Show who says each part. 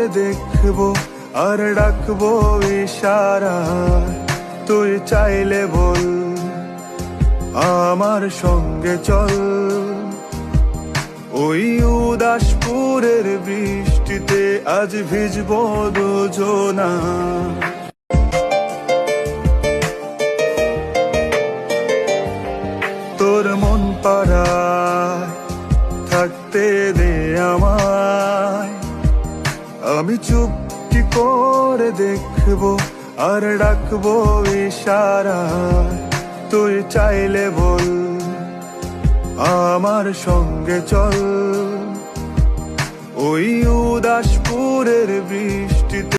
Speaker 1: করে দেখবো আর ডাকবো ইশারায়, তুই চাইলে বল আমার সঙ্গে চল। ওই উদাসপুরের বৃষ্টিতে আজ ভিজবো দুজনা। তোর মন পাড়ায় থাকতে দে আমায়, আমি চুপটি করে দেখবো আর ডাকবো ইশারায়, তুই চাইলে বল আমার সঙ্গে চল। ওই উদাসপুরের বৃষ্টিতে